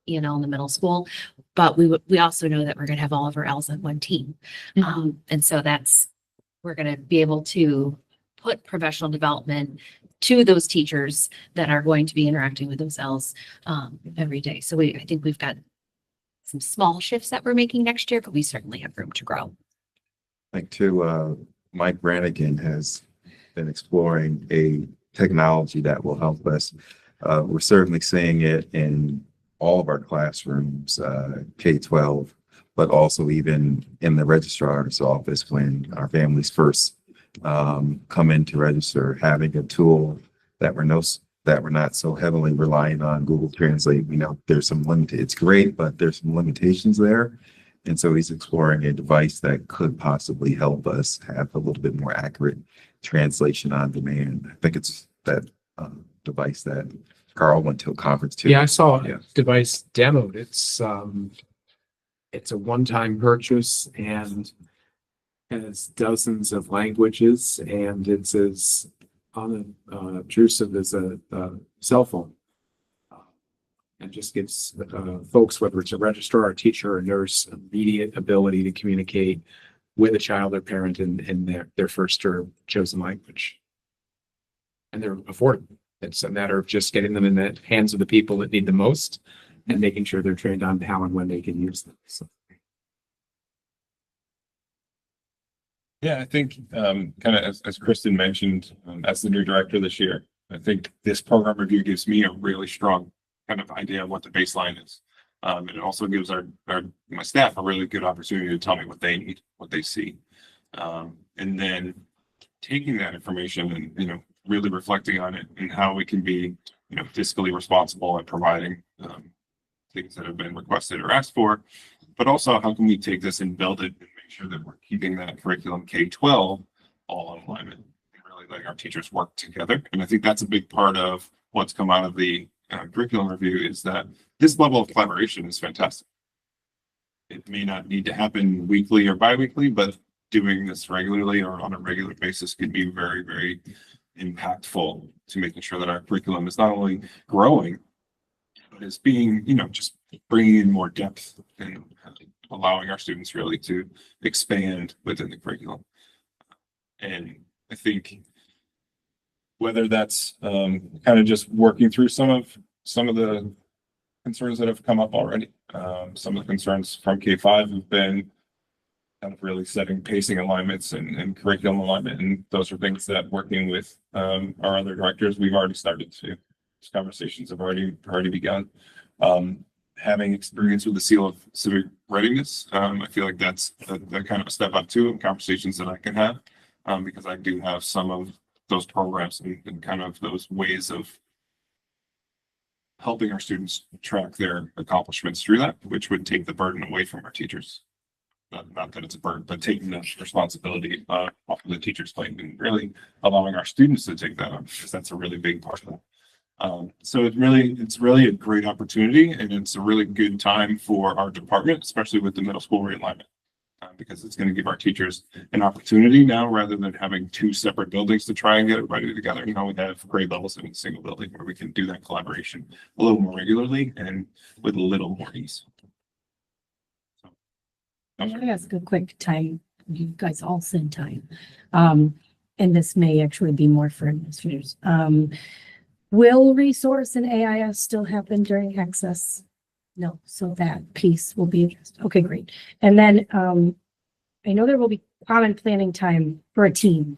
E&L in the middle school. But we also know that we're going to have all of our L's on one team. And so we're going to be able to put professional development to those teachers that are going to be interacting with those L's every day. So I think we've got some small shifts that we're making next year, but we certainly have room to grow. I think too, Mike Brannigan has been exploring a technology that will help us. We're certainly seeing it in all of our classrooms, K-12, but also even in the registrar's office when our families first come in to register, having a tool that we're not so heavily relying on Google Translate. We know there's some it's great, but there's some limitations there. And so he's exploring a device that could possibly help us have a little bit more accurate translation on demand. I think it's that device that Carl went to a conference too. Yeah, I saw Yeah. a device demoed. It's a one-time purchase and has dozens of languages, and it's as unobtrusive as a cell phone. And just gives folks, whether it's a registrar, a teacher, or a nurse, immediate ability to communicate with a child or parent in their first or chosen language. And they're affordable. It's a matter of just getting them in the hands of the people that need the most and making sure they're trained on how and when they can use them. So. Yeah, I think kind of as Kristen mentioned, as the new director this year, I think this program review gives me a really strong kind of idea of what the baseline is. And it also gives my staff a really good opportunity to tell me what they need, what they see. And then taking that information and, really reflecting on it and how we can be, fiscally responsible at providing things that have been requested or asked for, but also how can we take this and build it and make sure that we're keeping that curriculum K-12 all in alignment and really letting our teachers work together. And I think that's a big part of what's come out of the curriculum review is that this level of collaboration is fantastic. It may not need to happen weekly or bi-weekly, but doing this regularly or on a regular basis can be very, very impactful to making sure that our curriculum is not only growing, but is being, just bringing in more depth and allowing our students really to expand within the curriculum. And I think whether that's kind of just working through some of the concerns that have come up already. Some of the concerns from K-5 have been kind of really setting pacing alignments and curriculum alignment. And those are things that working with our other directors, we've already started to. These conversations have already begun. Having experience with the seal of civic readiness, I feel like that's that kind of a step up too in conversations that I can have because I do have some of those programs and kind of those ways of helping our students track their accomplishments through that, which would take the burden away from our teachers. Not that it's a burden, but taking the responsibility off of the teacher's plate and really allowing our students to take that on because that's a really big part of that. So it's really a great opportunity and it's a really good time for our department, especially with the middle school realignment, because it's going to give our teachers an opportunity now rather than having two separate buildings to try and get everybody together. We have grade levels in a single building where we can do that collaboration a little more regularly and with a little more ease. I want to ask a quick time. You guys all send time. And this may actually be more for administrators. Will resource and AIS still happen during access? No, so that piece will be addressed. Okay, great. And then I know there will be common planning time for a team.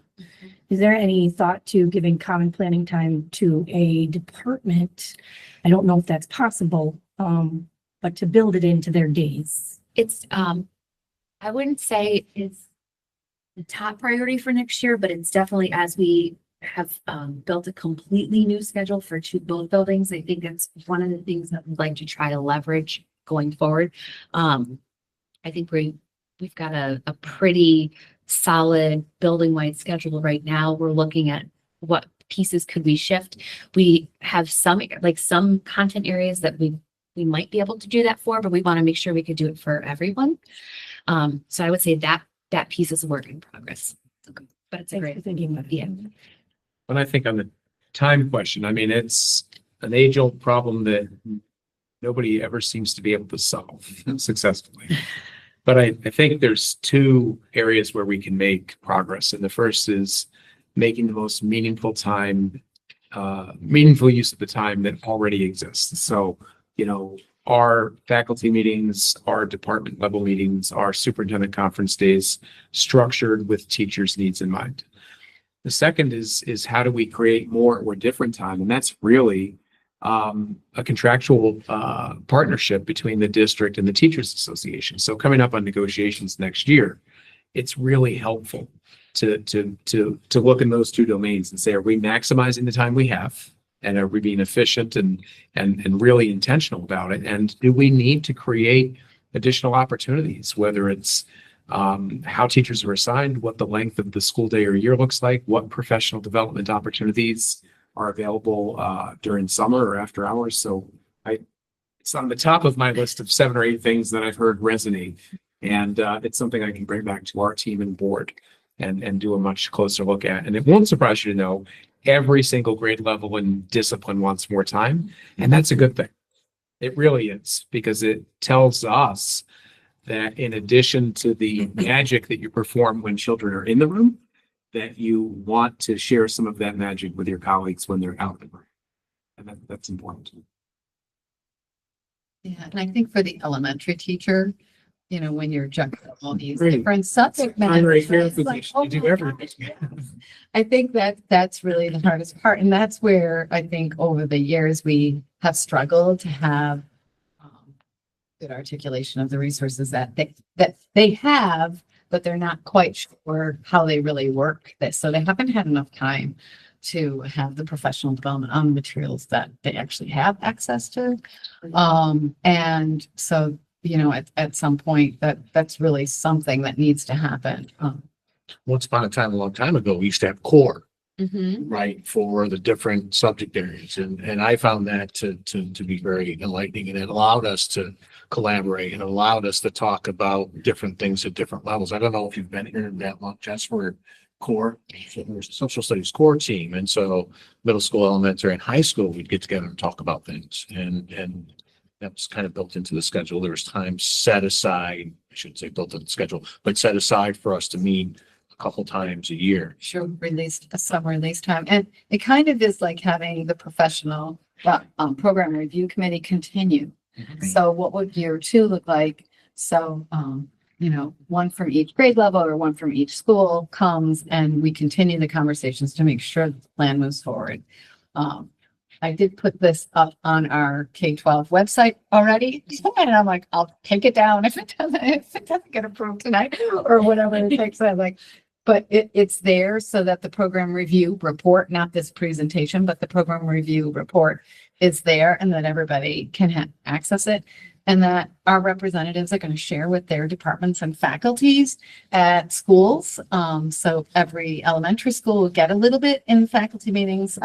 Is there any thought to giving common planning time to a department? I don't know if that's possible, but to build it into their days. It's, I wouldn't say it's the top priority for next year, but it's definitely as we have built a completely new schedule for both buildings. I think it's one of the things that we'd like to try to leverage going forward. I think we've got a pretty solid building-wide schedule right now. We're looking at what pieces could we shift. We have some content areas that we might be able to do that for, but we want to make sure we could do it for everyone. So I would say that piece is a work in progress. But it's a Thanks for great, thinking about it. yeah. And I think on the time question, I mean, it's an age-old problem that nobody ever seems to be able to solve successfully. But I think there's two areas where we can make progress. And the first is making the most meaningful use of the time that already exists. So, our faculty meetings, our department level meetings, our superintendent conference days structured with teachers' needs in mind. The second is how do we create more or different time? And that's really a contractual partnership between the district and the Teachers Association. So coming up on negotiations next year, it's really helpful to look in those two domains and say, are we maximizing the time we have? And are we being efficient and really intentional about it? And do we need to create additional opportunities, whether it's how teachers are assigned, what the length of the school day or year looks like, what professional development opportunities are available during summer or after hours. So it's on the top of my list of 7 or 8 things that I've heard resonate. And it's something I can bring back to our team and board and do a much closer look at. And it won't surprise you to know every single grade level and discipline wants more time. And that's a good thing. It really is, because it tells us that in addition to the magic that you perform when children are in the room, that you want to share some of that magic with your colleagues when they're out of the room. And that's important. Yeah, and I think for the elementary teacher, when you're juggling all these Great. different subject Primary matters. care it's like, physician, oh you do my everything. gosh. I think that's really the hardest part. And that's where I think over the years we have struggled to have good articulation of the resources that they have, but they're not quite sure how they really work this. So they haven't had enough time to have the professional development on the materials that they actually have access to. And so, at some point that's really something that needs to happen. Once upon a time, a long time ago, we used to have core, Mhm. right, for the different subject areas. And I found that to be very enlightening, and it allowed us to collaborate and allowed us to talk about different things at different levels. I don't know if you've been here that long, Jess, for core, there's a social studies core team. And so middle school, elementary and high school, we'd get together and talk about things. And that was kind of built into the schedule. There was time set aside, I shouldn't say built into the schedule, but set aside for us to meet a couple times a year. Sure, released a summer release time. And it kind of is like having the professional program review committee continue. So what would year 2 look like? So, one from each grade level or one from each school comes and we continue the conversations to make sure the plan moves forward. I did put this up on our K-12 website already. And I'm like, I'll take it down if it doesn't get approved tonight or whatever it takes. I'm like, but it's there so that the program review report, not this presentation, but the program review report is there and that everybody can access it. And that our representatives are going to share with their departments and faculties at schools. So every elementary school will get a little bit in faculty meetings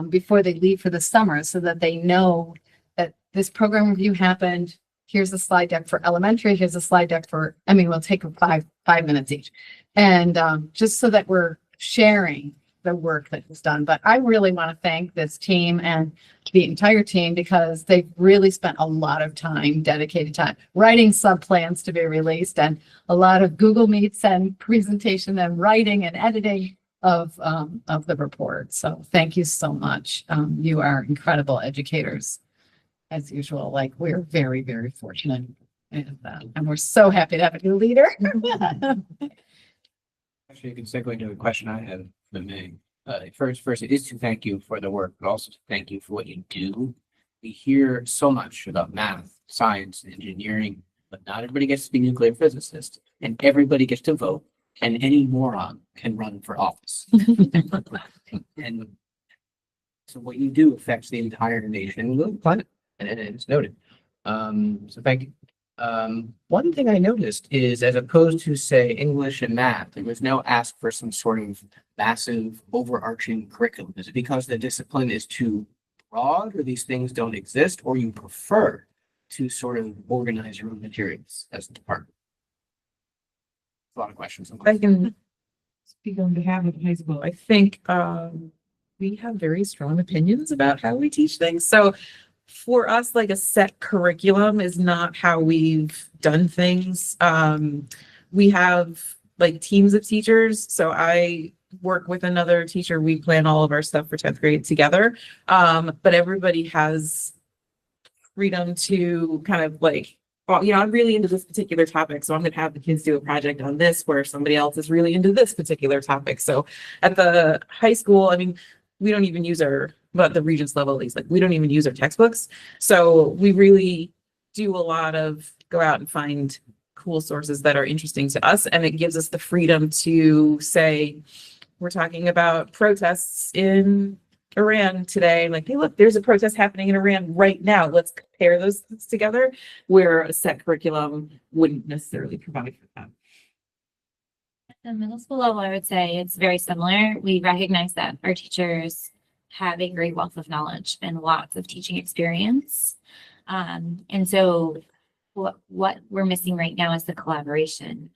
before they leave for the summer so that they know that this program review happened. Here's a slide deck for elementary. Here's a slide deck for, we'll take 5 minutes each. And just so that we're sharing the work that was done. But I really want to thank this team and the entire team because they've really spent a lot of time, dedicated time, writing sub-plans to be released and a lot of Google Meets and presentation and writing and editing of the report. So thank you so much. You are incredible educators as usual. Like we're very, very fortunate and we're so happy to have a new leader. Actually, you can segue into a question I have for me. First, it is to thank you for the work, but also to thank you for what you do. We hear so much about math, science, engineering, but not everybody gets to be a nuclear physicist, and everybody gets to vote, and any moron can run for office. And so what you do affects the entire nation and the planet, and it is noted. So thank you. One thing I noticed is as opposed to say English and math, there was no ask for some sort of massive overarching curriculum. Is it because the discipline is too broad or these things don't exist, or you prefer to sort of organize your own materials as a department? A lot of questions. I can speak on behalf of the high school. I think we have very strong opinions about how we teach things. So for us, like a set curriculum is not how we've done things. We have like teams of teachers. So I work with another teacher. We plan all of our stuff for 10th grade together. But everybody has freedom to kind of like, well, I'm really into this particular topic, so I'm going to have the kids do a project on this, where somebody else is really into this particular topic. So at the high school, I mean, we don't even use but the Regents level, at least, like we don't even use our textbooks. So we really do a lot of go out and find cool sources that are interesting to us. And it gives us the freedom to say, we're talking about protests in Iran today. Like, hey, look, there's a protest happening in Iran right now. Let's compare those things together, where a set curriculum wouldn't necessarily provide for that. At the middle school level, I would say it's very similar. We recognize that our teachers have a great wealth of knowledge and lots of teaching experience. And so what we're missing right now is the collaboration.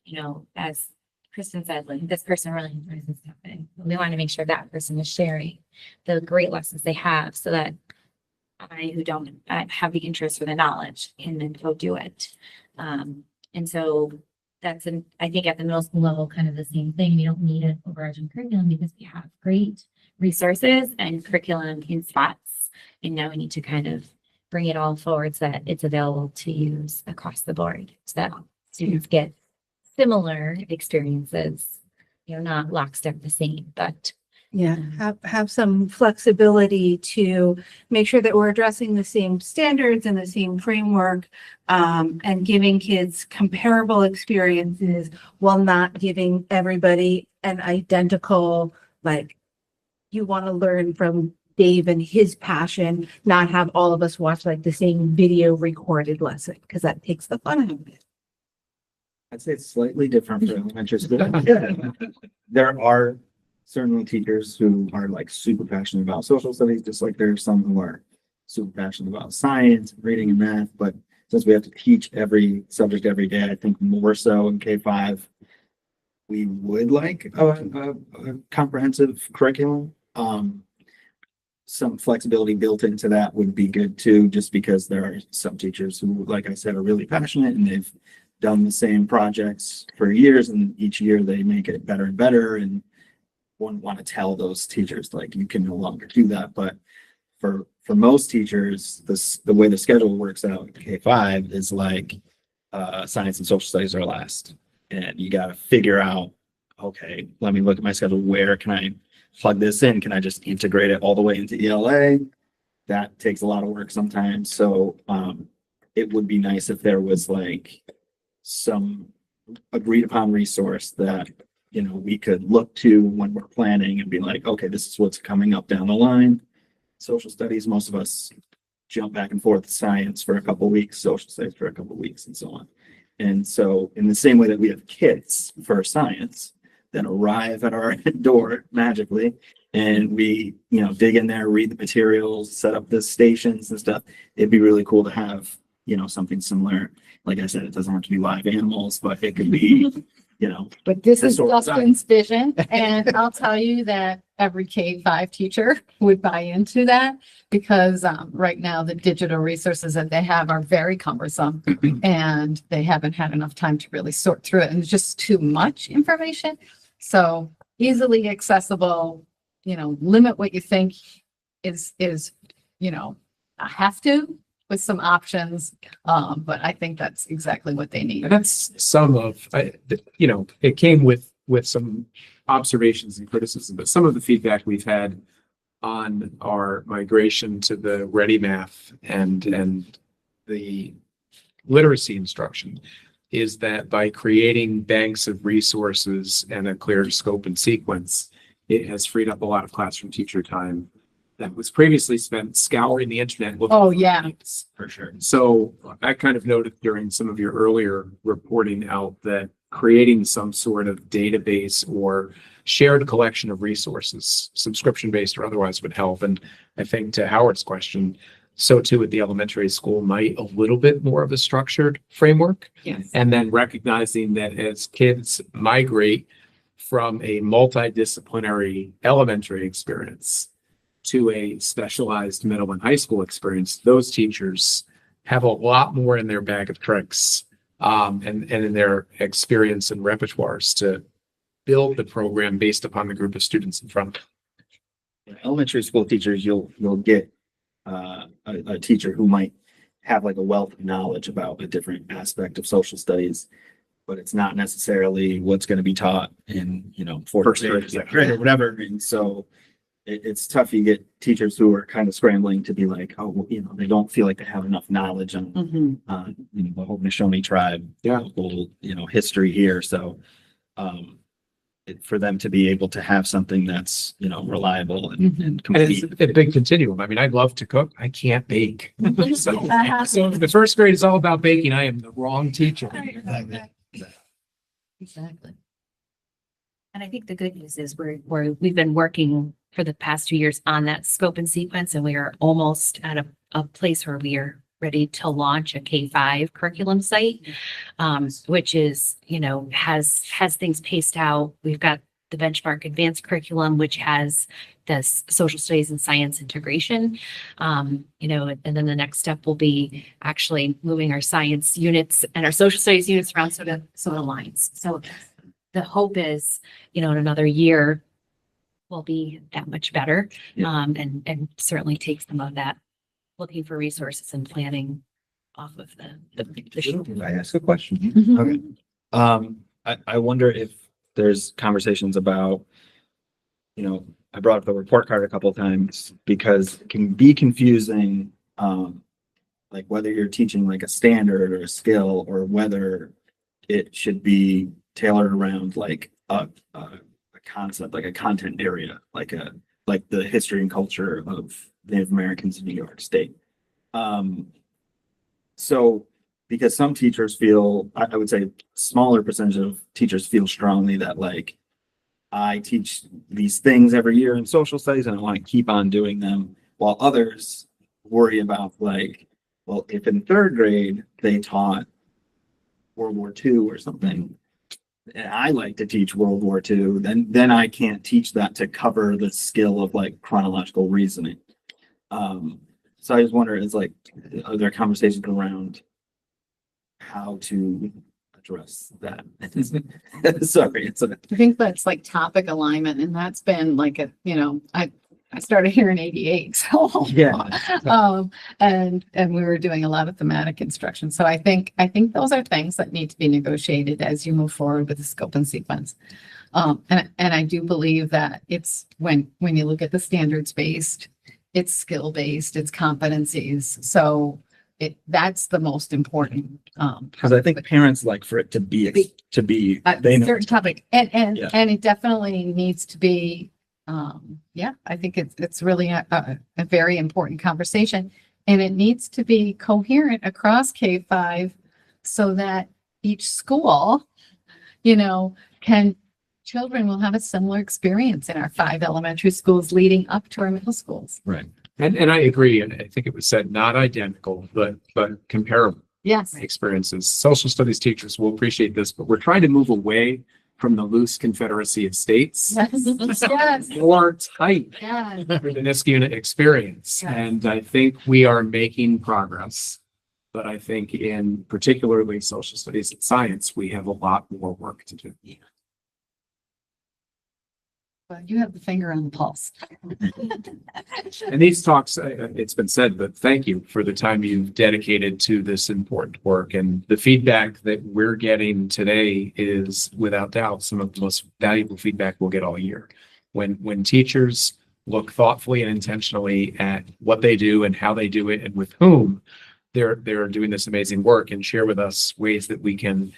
As Kristen said, like, this person really enjoys this topic. We want to make sure that person is sharing the great lessons they have, so that I, who don't have the interest for the knowledge, can then go do it. And so I think at the middle school level, kind of the same thing. We don't need an overarching curriculum because we have great resources and curriculum in spots. And now we need to kind of bring it all forward so that it's available to use across the board, so that students get similar experiences, not lockstep the same, but Yeah, have some flexibility to make sure that we're addressing the same standards and the same framework, and giving kids comparable experiences while not giving everybody an identical, like, you want to learn from Dave and his passion, not have all of us watch like the same video recorded lesson, because that takes the fun out of it. I'd say it's slightly different for elementary school. There are certainly teachers who are like super passionate about social studies, just like there are some who are super passionate about science, reading and math. But since we have to teach every subject every day, I think more so in K-5, we would like a comprehensive curriculum. Some flexibility built into that would be good too, just because there are some teachers who, like I said, are really passionate and they've done the same projects for years, and each year they make it better and better, and wouldn't want to tell those teachers like, you can no longer do that. But for most teachers, the way the schedule works out in K-5 is like science and social studies are last, and you got to figure out, okay, let me look at my schedule. Where can I plug this in? Can I just integrate it all the way into ELA? That takes a lot of work sometimes. So it would be nice if there was like some agreed upon resource that, we could look to when we're planning and be like, okay, this is what's coming up down the line. Social studies, most of us jump back and forth, science for a couple of weeks, social studies for a couple of weeks, and so on. And so in the same way that we have kits for science that arrive at our door magically, and we, dig in there, read the materials, set up the stations and stuff, it'd be really cool to have, something similar. Like I said, it doesn't have to be live animals, but it could be, But this is sort of Justin's vision, and I'll tell you that every K-5 teacher would buy into that, because right now the digital resources that they have are very cumbersome, and they haven't had enough time to really sort through it, and it's just too much information. So easily accessible, limit what you think is a have to, with some options. But I think that's exactly what they need. And that's it came with some observations and criticism, but some of the feedback we've had on our migration to the Ready Math and the literacy instruction is that by creating banks of resources and a clear scope and sequence, it has freed up a lot of classroom teacher time that was previously spent scouring the internet. looking Oh, for yeah. things. For sure. So I kind of noted during some of your earlier reporting out that creating some sort of database or shared collection of resources, subscription-based or otherwise, would help. And I think to Howard's question, so too at the elementary school might a little bit more of a structured framework. Yes. And then recognizing that as kids migrate from a multidisciplinary elementary experience to a specialized middle and high school experience, those teachers have a lot more in their bag of tricks and in their experience and repertoires to build the program based upon the group of students in front of them. Elementary school teachers, you'll get a teacher who might have like a wealth of knowledge about a different aspect of social studies, but it's not necessarily what's going to be taught in, fourth First grade, grade, second grade, or whatever. And so it's tough. You get teachers who are kind of scrambling to be like, oh, well, they don't feel like they have enough knowledge on, the whole Haudenosaunee tribe, Yeah. local, history here. So, for them to be able to have something that's, reliable and And complete. it's a big continuum. I mean, I'd love to cook. I can't bake. So if the first grade is all about baking, I am the wrong teacher. Exactly. And I think the good news is we've been working for the past 2 years on that scope and sequence, and we are almost at a place where we are ready to launch a K-5 curriculum site, which is, has things paced out. We've got the benchmark advanced curriculum, which has this social studies and science integration. And then the next step will be actually moving our science units and our social studies units around so it aligns. So the hope is, in another year, we'll be that much better. Yeah. And certainly take some of that looking for resources and planning off of the Can I ask a question? Mhm. Okay. I wonder if there's conversations about, I brought up the report card a couple of times because it can be confusing, like whether you're teaching like a standard or a skill or whether it should be tailored around like a concept, like a content area, like the history and culture of Native Americans in New York State. So because some teachers feel, I would say smaller percentage of teachers feel strongly that like, I teach these things every year in social studies and I want to keep on doing them, while others worry about like, well, if in third grade they taught World War II or something, and I like to teach World War II, then I can't teach that to cover the skill of like chronological reasoning. So I just wonder, is like, are there conversations around how to address that? Sorry, I think that's like topic alignment, and that's been like I started here in 88, so. Yeah. And we were doing a lot of thematic instruction. So I think those are things that need to be negotiated as you move forward with the scope and sequence. And I do believe that it's when you look at the standards based, it's skill based, it's competencies. So that's the most important. Because I think parents like for it to be they know. Certain topic, and Yeah. it definitely needs to be. I think it's really a very important conversation, and it needs to be coherent across K-5 so that each school, children will have a similar experience in our 5 elementary schools leading up to our middle schools. Right. And I agree. And I think it was said, not identical, but comparable Yes. experiences. Social studies teachers will appreciate this, but we're trying to move away from the loose confederacy of states. Yes. More tight Yes. for the Niskayuna experience. Yeah. And I think we are making progress. But I think in particularly social studies and science, we have a lot more work to do. But you have the finger on the pulse. And these talks, it's been said, but thank you for the time you've dedicated to this important work. And the feedback that we're getting today is without doubt some of the most valuable feedback we'll get all year. When teachers look thoughtfully and intentionally at what they do and how they do it and with whom they're doing this amazing work and share with us ways that we can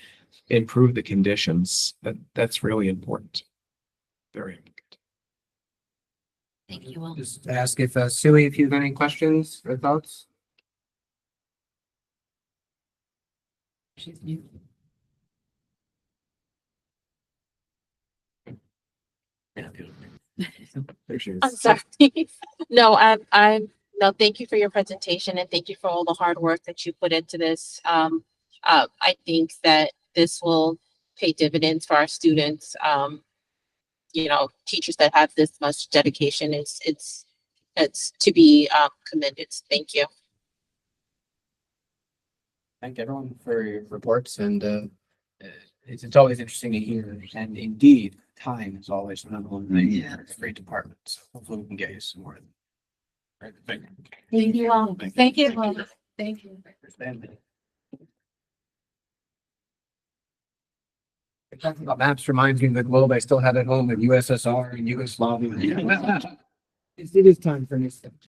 improve the conditions, that's really important. Very important. Thank you all. Just ask if, Sui, if you have any questions or thoughts? She's new. There she is. I'm sorry. No, no, thank you for your presentation and thank you for all the hard work that you put into this. I think that this will pay dividends for our students. Teachers that have this much dedication, it's to be commended. Thank you. Thank everyone for your reports and it's always interesting to hear. And indeed, time is always another one thing for every department. So hopefully we can get you some more. Right, thank you. Thank you all. Thank you. Thank you. Talking about maps reminds me of the globe I still have at home of USSR and Yugoslavia. It is time for new stuff.